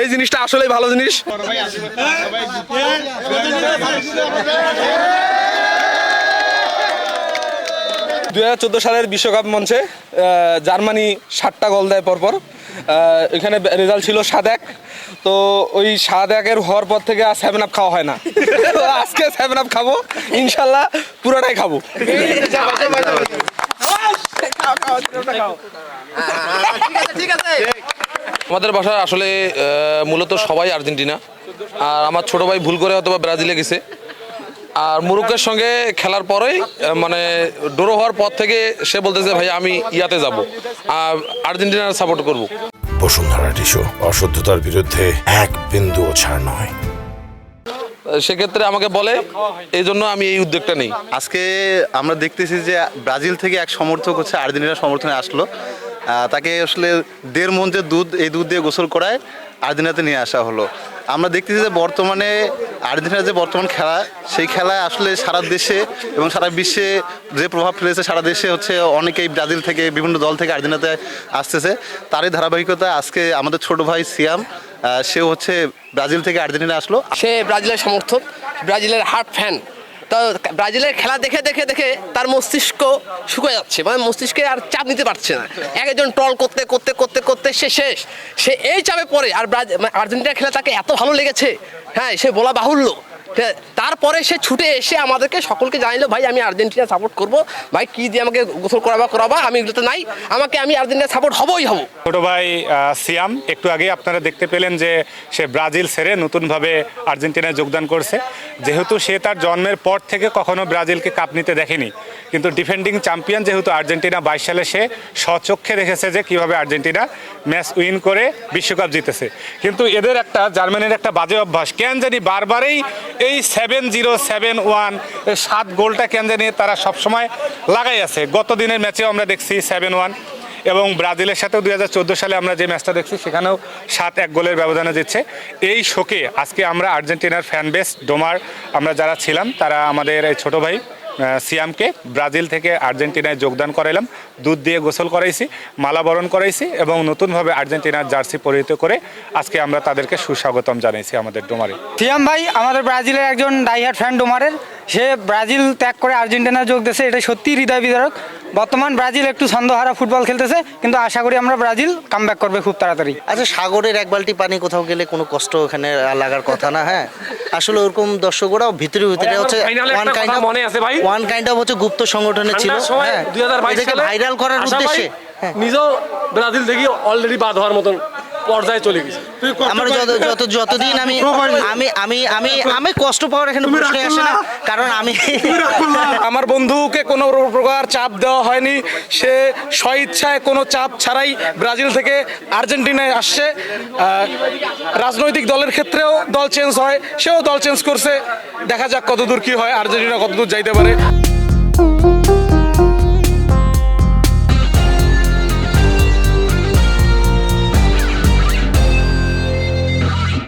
এই জিনিসটা আসলেই ভালো জিনিস। 2014 সালের বিশ্বকাপ মঞ্চে জার্মানি 7টা গোল দেয় পরপর। এখানে রেজাল্ট ছিল 7-1। তো ওই 7-1 হওয়ার পর থেকে আর 7 আপ খাওয়া হয় না। তো আজকে 7 আপ খাবো ইনশাল্লাহ, পুরোটাই খাবো। আমাদের বাসায় আসলে মূলত সবাই আর্জেন্টিনা, আর আমার ছোট ভাই ভুল করে হয়তো ব্রাজিলে গেছে। আর মুরুক্কের সঙ্গে খেলার পরেই মানে ড্র হওয়ার পর থেকে সে বলতেছে ভাই আমি ইয়াতে যাব, আর্জেন্টিনার সাপোর্ট করব। বসুন্ধরা টিস্যু, অশুদ্ধতার বিরুদ্ধে এক বিন্দুও ছাড় নয়। সেক্ষেত্রে আমাকে বলে, এই জন্য আমি এই উদ্যোগটা নেই। আজকে আমরা দেখতেছি যে ব্রাজিল থেকে এক সমর্থক হচ্ছে আর্জেন্টিনার সমর্থনে আসলো। তাকে আসলে 1.5 মণ যে দুধ, এই দুধ দিয়ে গোসল করায় আর্জেন্টিনাতে নিয়ে আসা হলো। আমরা দেখতেছি যে বর্তমানে আর্জেন্টিনার যে বর্তমান খেলা, সেই খেলায় আসলে সারা দেশে এবং সারা বিশ্বে যে প্রভাব ফেলেছে, সারা দেশে হচ্ছে অনেকেই ব্রাজিল থেকে বিভিন্ন দল থেকে আর্জেন্টিনাতে আসতেছে। তারই ধারাবাহিকতায় আজকে আমাদের ছোট ভাই সিয়াম, সেও হচ্ছে ব্রাজিল থেকে আর্জেন্টিনা আসলো। সে ব্রাজিলের সমর্থক, ব্রাজিলের হার্ট ফ্যান। তো ব্রাজিলের খেলা দেখে দেখে দেখে তার মস্তিষ্ক শুকিয়ে যাচ্ছে, মানে মস্তিষ্কে আর চাপ নিতে পারছে না। একজন ট্রল করতে করতে করতে করতে সে শেষ, সে এই চাপে পড়ে। আর আর্জেন্টিনার খেলা তাকে এত ভালো লেগেছে, হ্যাঁ, সে বলা বাহুল্য। তারপরে সে ছুটে এসে আমাদেরকে সকলকে জানাইলো, ভাই আমি আর্জেন্টিনা সাপোর্ট করব, ভাই কি দিয়ে আমাকে গোসল করাবা, আমি এগুলোতে নাই, আমি আর্জেন্টিনা সাপোর্ট হবই হব। ছোট ভাই সিয়াম একটু আগে আপনারা দেখতে পেলেন যে সে ব্রাজিল ছেড়ে নতুনভাবে আর্জেন্টিনায় যোগদান করছে। যেহেতু সে তার জন্মের পর থেকে কখনো ব্রাজিলকে কাপ নিতে দেখেনি, কিন্তু ডিফেন্ডিং চ্যাম্পিয়ন যেহেতু আর্জেন্টিনা, 22 সালে সে স্বচক্ষে দেখেছে যে কীভাবে আর্জেন্টিনা ম্যাচ উইন করে বিশ্বকাপ জিতেছে। কিন্তু এদের একটা, জার্মানির একটা বাজে অভ্যাস, কেন জানি বারবারই এই 7-0, 7-1, 7 গোলটা কেন জানি তারা সবসময় লাগাই আছে। গত দিনের ম্যাচেও আমরা দেখছি 7-1, এবং ব্রাজিলের সাথেও 2014 সালে আমরা যে ম্যাচটা দেখছি সেখানেও 7-1 গোলের ব্যবধানে জিতছে। এই শোকে আজকে আমরা আর্জেন্টিনার ফ্যান বেস ডোমার আমরা যারা ছিলাম, তারা আমাদের এই ছোটো ভাই সিয়ামকে ব্রাজিল থেকে আর্জেন্টিনায় যোগদান করাইলাম, দুধ দিয়ে গোসল করাইছি, মালা বরণ করাইছি, এবং নতুনভাবে আর্জেন্টিনার জার্সি পরিহিত করে আজকে আমরা তাদেরকে সুস্বাগতম জানাইছি আমাদের ডোমারে। সিয়াম ভাই আমাদের ব্রাজিলের একজন ডাইহার্ট ফ্যান ডোমারের, সে ব্রাজিল ত্যাগ করে আর্জেন্টিনা যোগ দিয়েছে, এটা সত্যিই হৃদয় বিদারক। বর্তমান ব্রাজিল একটু ছন্দহারা ফুটবল খেলতেছে, কিন্তু আশা করি আমরা ব্রাজিল কামব্যাক করবে খুব তাড়াতাড়ি। আচ্ছা, সাগরের 1 বালতি পানি কোথাও গেলে কোনো কষ্ট ওখানে লাগার কথা না। হ্যাঁ, আসলে ওরকম দর্শকরাও ভিতরে ভিতরে হচ্ছে ওয়ান কাইন্ড অফ হচ্ছে গুপ্ত সংগঠনে ছিল। হ্যাঁ, 2022 সালে ভাইরাল করার উদ্দেশ্যে নিজেও ব্রাজিল থেকে অলরেডি বাদ হওয়ার মতন পর্যায়ে চলে গেছে। আমার যতদিন আমি কষ্ট পাওয়ার এখানে প্রশ্ন আসে না, কারণ আমি আমার বন্ধুকে কোনো প্রকার চাপ দেওয়া হয়নি, সে স্বইচ্ছায় কোনো চাপ ছাড়াই ব্রাজিল থেকে আর্জেন্টিনায় আসছে। রাজনৈতিক দলের ক্ষেত্রেও দল চেঞ্জ হয়, সেও দল চেঞ্জ করছে। দেখা যাক কতদূর কি হয়, আর্জেন্টিনা কতদূর যাইতে পারে।